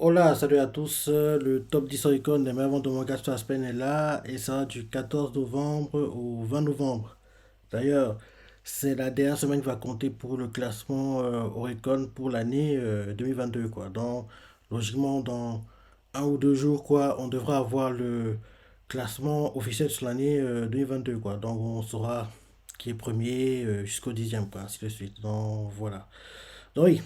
Hola, salut à tous. Le top 10 Oricon des meilleures ventes de manga sur la semaine est là et ça va du 14 novembre au 20 novembre. D'ailleurs, c'est la dernière semaine qui va compter pour le classement Oricon pour l'année 2022 quoi. Donc, logiquement, dans un ou deux jours quoi, on devra avoir le classement officiel sur l'année 2022 quoi. Donc, on saura qui est premier jusqu'au dixième quoi, ainsi de suite. Donc, voilà. Donc, oui.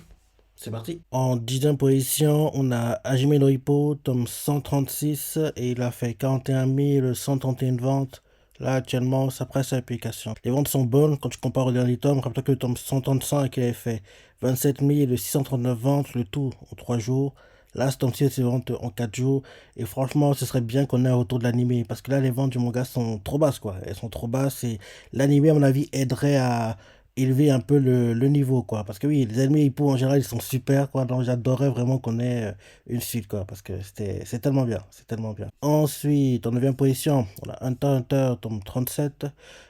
C'est parti. En dixième position, on a Hajime no Ippo, tome 136, et il a fait 41 131 ventes. Là, actuellement, ça presse à l'application. Les ventes sont bonnes quand tu compares au dernier tome. Rappelle que le tome 135, il avait fait 27 639 ventes, le tout en 3 jours. Là, ce tome-ci, c'est ventes en 4 jours. Et franchement, ce serait bien qu'on ait un retour de l'animé. Parce que là, les ventes du manga sont trop basses, quoi. Elles sont trop basses. Et l'animé, à mon avis, aiderait à élever un peu le niveau, quoi. Parce que oui, les ennemis hippos en général, ils sont super, quoi. Donc j'adorais vraiment qu'on ait une suite, quoi. Parce que c'est tellement bien, c'est tellement bien. Ensuite, en 9e position, on a Hunter x Hunter, tome 37.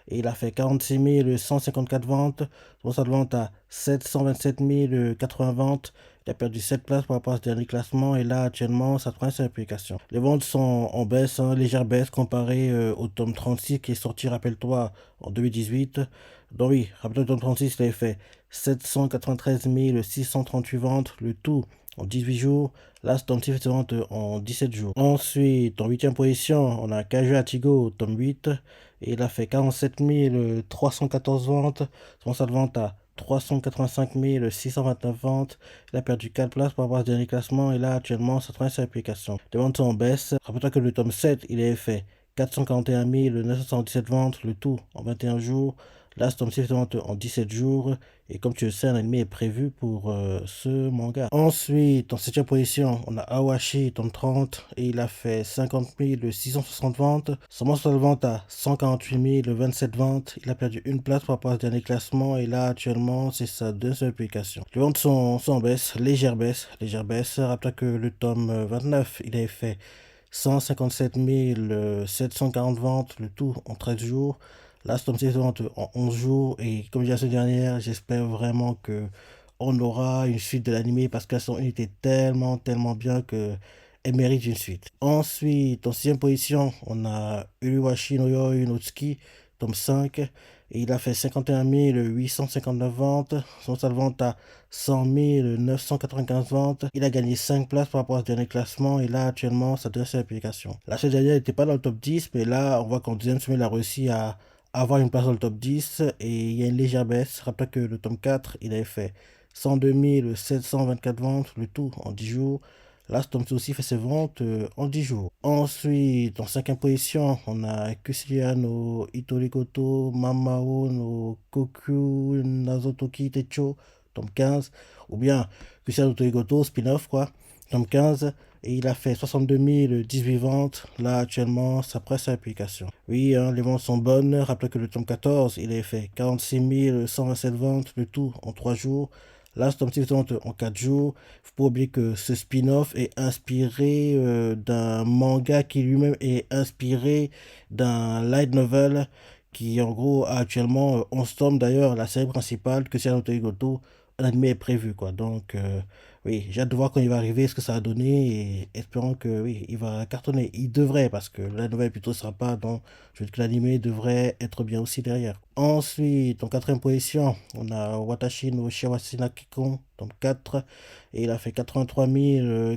Et il a fait 46 154 ventes. Son de vente à 727 080 ventes. Il a perdu 7 places par rapport à ce dernier classement. Et là, actuellement, ça prend sa réplication. Les ventes sont en baisse, hein, légère baisse comparée au tome 36 qui est sorti, rappelle-toi, en 2018. Donc oui, rappelle-toi, tome 36, il avait fait 793 638 ventes, le tout en 18 jours. Là, ce tome 6 fait ventes en 17 jours. Ensuite, en 8e position, on a Kaju Atigo, tome 8. Et il a fait 47 314 ventes. Son saldo de vente à 385 629 ventes. Il a perdu 4 places par rapport à ce dernier classement. Et là, actuellement, ça traîne sa application. Les ventes sont en baisse. Rappelle-toi que le tome 7, il avait fait 441 977 ventes, le tout en 21 jours. Là, ce tome-ci est en 17 jours. Et comme tu le sais, un anime est prévu pour ce manga. Ensuite, en 7e position, on a Awashi, tome 30. Et il a fait 50 660 ventes. Son mensuel de vente à 148 027 ventes. Il a perdu une place par rapport à ce dernier classement. Et là, actuellement, c'est sa deuxième publication. Les ventes sont en baisse, légère baisse, légère baisse. Rappelle que le tome 29, il avait fait 157 740 ventes, le tout en 13 jours. Là, Storm City se vend en 11 jours. Et comme j'ai dit la semaine dernière, j'espère vraiment que on aura une suite de l'anime parce qu'elles sont unité tellement, tellement bien que elle mérite une suite. Ensuite, en 6e position, on a Uluwashi no Yoi no Tsuki, tome 5. Et il a fait 51 859 ventes. Son saldo de vente à 100 995 ventes. Il a gagné 5 places par rapport à ce dernier classement. Et là, actuellement, ça dresse l'application. La semaine dernière, il n'était pas dans le top 10. Mais là, on voit qu'en deuxième semaine, il a réussi à avoir une place dans le top 10. Et il y a une légère baisse. Rappelle que le tome 4, il avait fait 102 724 ventes. Le tout en 10 jours. Là, Storm aussi fait ses ventes en 10 jours. Ensuite, en 5e position, on a Kusuya no Itorikoto Mamao no Koku Nazotoki Techo, tome 15. Ou bien Kusuya no Itorikoto, spin-off, quoi, tome 15. Et il a fait 62 018 ventes. Là, actuellement, ça presse à l'application. Oui, hein, les ventes sont bonnes. Rappelez que le tome 14, il a fait 46 127 ventes, le tout en 3 jours. Là, ce tome-ci en 4 jours. Il faut pas oublier que ce spin-off est inspiré d'un manga qui lui-même est inspiré d'un light novel qui, en gros, a actuellement 11 tomes. D'ailleurs, la série principale, que c'est Naruto Goto, un anime est prévu, quoi. Donc, oui, j'ai hâte de voir quand il va arriver, ce que ça va donner, et espérons que, oui, il va cartonner. Il devrait, parce que la nouvelle plutôt sera pas, donc je veux dire que l'anime devrait être bien aussi derrière. Ensuite, en 4e position, on a Watashi no Shiawase na Kikon, tome 4, et il a fait 83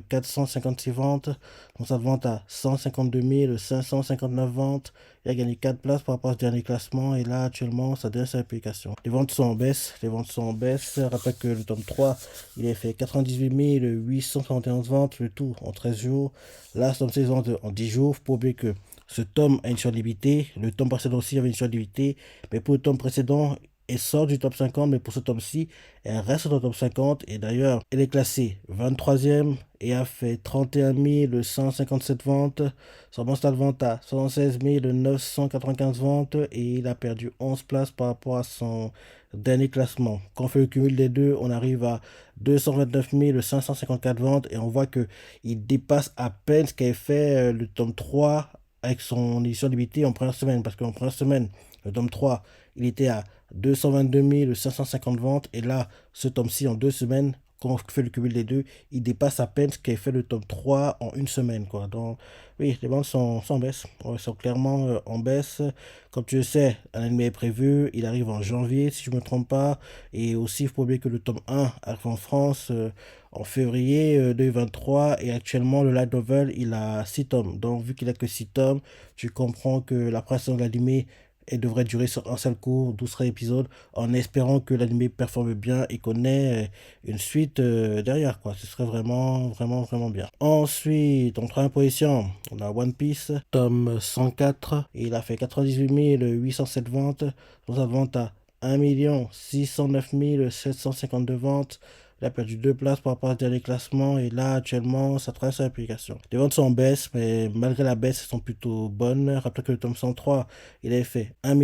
456 ventes. Donc ça vente à 152 559 ventes. Il a gagné 4 places par rapport à ce dernier classement. Et là, actuellement, ça donne sa application. Les ventes sont en baisse. Les ventes sont en baisse. Rappelle que le tome 3, il a fait 98 871 ventes, le tout en 13 jours. Là, ce tome 6 ventes en 10 jours. Faut pas oublier que ce tome a une surlibité. Le tome précédent aussi avait une surlibité. Mais pour le tome précédent, elle sort du top 50, mais pour ce tome-ci, elle reste dans le top 50. Et d'ailleurs, elle est classée 23e et a fait 31 157 ventes. Son bon stade de vente à 76 995 ventes. Et il a perdu 11 places par rapport à son dernier classement. Quand on fait le cumul des deux, on arrive à 229 554 ventes. Et on voit que il dépasse à peine ce qu'avait fait le tome 3 avec son édition limitée en première semaine. Parce qu'en première semaine, le tome 3, il était à 222 550 ventes. Et là, ce tome-ci, en 2 semaines, quand on fait le cumul des deux, il dépasse à peine ce qu'est fait le tome 3 en une semaine, quoi. Donc, oui, les ventes sont en baisse. Ouais, sont clairement en baisse. Comme tu le sais, un anime est prévu. Il arrive en janvier, si je ne me trompe pas. Et aussi, il faut oublier que le tome 1 arrive en France en février 2023. Et actuellement, le light novel, il a 6 tomes. Donc, vu qu'il a que 6 tomes, tu comprends que la présentation de l'anime elle devrait durer sur un seul cours, 12 épisodes, en espérant que l'anime performe bien et qu'on ait une suite derrière, quoi. Ce serait vraiment, vraiment, vraiment bien. Ensuite, en troisième position, on a One Piece, tome 104. Et il a fait 98 807 ventes, pour sa vente à 1 609 752 ventes. Il a perdu deux places par rapport au dernier classement et là actuellement ça traverse l'application. Les ventes sont en baisse, mais malgré la baisse, elles sont plutôt bonnes. Rappelez que le tome 103, il avait fait 1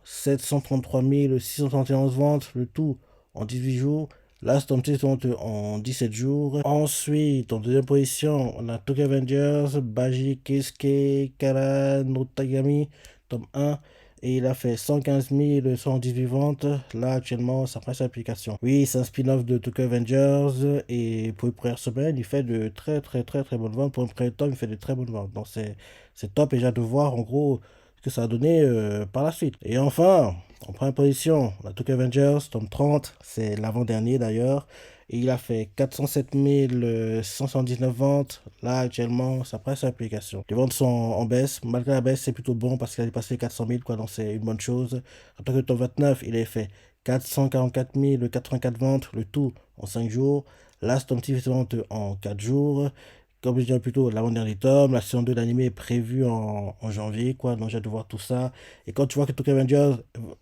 733 671 ventes, le tout en 18 jours. Là, c'est un petit compte en 17 jours. Ensuite, en deuxième position, on a Tokyo Avengers, Baji Keisuke Kara no Tagami, tome 1. Et il a fait 115 118 ventes. Là, actuellement, ça presse l'application. Oui, c'est un spin-off de Tokyo Avengers. Et pour une première semaine, il fait de très, très, très, très bonnes ventes. Pour un premier tome, il fait de très bonnes ventes. Donc, c'est top. Et j'ai hâte de voir, en gros, ce que ça a donné par la suite. Et enfin, en première position, la Tokyo Avengers, tome 30, c'est l'avant-dernier d'ailleurs. Et il a fait 407 179 ventes. Là, actuellement, ça presse l'application. Les ventes sont en baisse. Malgré la baisse, c'est plutôt bon parce qu'il a dépassé les 400 000, quoi. Donc, c'est une bonne chose. En tant que tome 29, il a fait 444 084 ventes, le tout en 5 jours. Là, c'est un petit vente en 4 jours. Comme je disais plus tôt, l'avant-dernier tome, la saison 2 d'anime est prévue en janvier, quoi. Donc j'ai hâte de voir tout ça. Et quand tu vois que Tokyo Avengers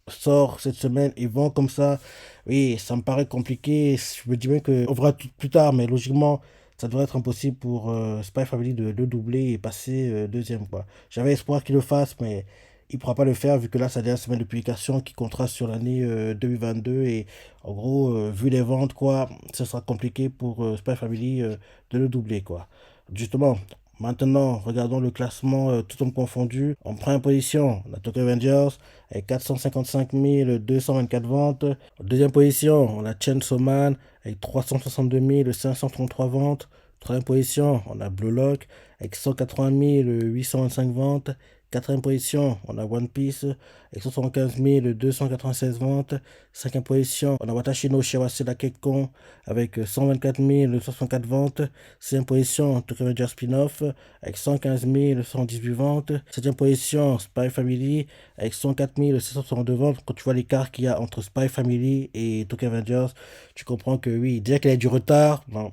sort cette semaine et vend comme ça, oui, ça me paraît compliqué. Je me dis bien qu'on verra tout plus tard, mais logiquement, ça devrait être impossible pour Spy Family de doubler et passer deuxième, quoi. J'avais espoir qu'il le fasse, mais il ne pourra pas le faire vu que là, c'est la dernière semaine de publication qui contraste sur l'année 2022. Et en gros, vu les ventes, quoi, ce sera compliqué pour Spy Family de le doubler, quoi. Justement, maintenant, regardons le classement tout homme confondu. En première position, la Tokyo Avengers avec 455 224 ventes. En deuxième position, on a Chainsaw Man avec 362 533 ventes. Troisième position, on a Blue Lock avec 180 825 ventes. Quatrième position, on a One Piece avec 75 296 ventes. Cinquième position, on a Watashi no Shiawase Kekkon avec 124 264 ventes. Sixième position, Tokyo Revenger Spin-off avec 115 118 ventes. Septième position, Spy Family avec 104 762 ventes. Quand tu vois l'écart qu'il y a entre Spy Family et Tokyo Avengers, tu comprends que oui, déjà qu'il a du retard, non,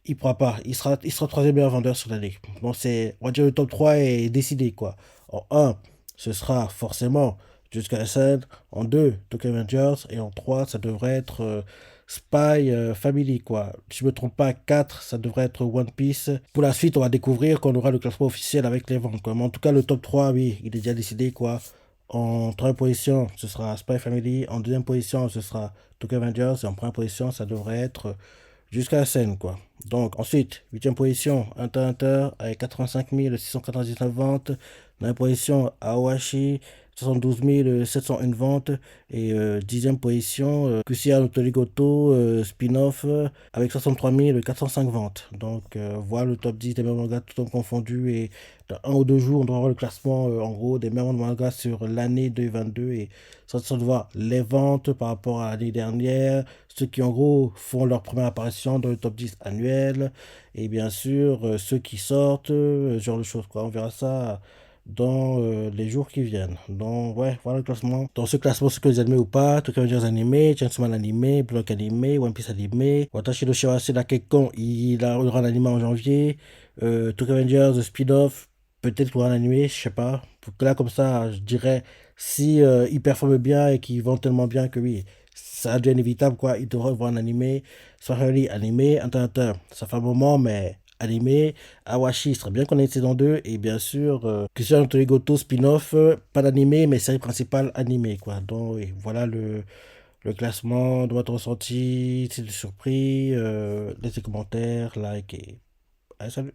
il ne pourra pas. Il sera troisième meilleur vendeur sur l'année. Bon, on va dire le top 3 est décidé, quoi. En un, ce sera forcément jusqu'à la scène. En 2, Tokyo Avengers. Et en 3, ça devrait être Spy Family, quoi. Si je ne me trompe pas, 4, ça devrait être One Piece. Pour la suite, on va découvrir qu'on aura le classement officiel avec les ventes, quoi. Mais en tout cas, le top 3, oui, il est déjà décidé, quoi. En troisième position, ce sera Spy Family. En deuxième position, ce sera Tokyo Avengers. Et en première position, ça devrait être jusqu'à la scène, quoi. Donc, ensuite, huitième position, Hunter x Hunter avec 85 699 ventes. Neuvième position, Aoashi, 72 701 ventes. Et dixième position, Kusia no Torigoto, spin-off, avec 63 405 ventes. Donc, voilà le top 10 des meilleurs mangas, tout en confondu. Et dans un ou deux jours, on doit avoir le classement, en gros, des meilleurs mangas sur l'année 2022. Et ça, on doit les ventes par rapport à l'année dernière, ceux qui en gros font leur première apparition dans le top 10 annuel, et bien sûr ceux qui sortent, ce genre de choses, quoi. On verra ça dans les jours qui viennent. Donc ouais, voilà le classement. Dans ce classement, ce que vous animés ou pas, Tokyo Revengers animé, Chainsaw Man animé, Block animé, One Piece animé, Watashi no Shiawase Kekkon, il aura un animé en janvier, Tokyo Revengers The Speed-Off, peut-être pour un animé, je sais pas. Là comme ça, je dirais si il performe bien et qu'il vend tellement bien que oui, ça devient inévitable, quoi. Il devrait voir un animé. Swahili animé, Hunter x Hunter, ça fait un moment, mais animé. Awashi, il serait bien qu'on ait une saison 2. Et bien sûr, Christian Torigoto spin-off, pas d'animé, mais série principale animée, quoi. Donc, oui, voilà le classement de votre ressenti. Si vous êtes surpris, laissez des commentaires, like et. Allez, salut!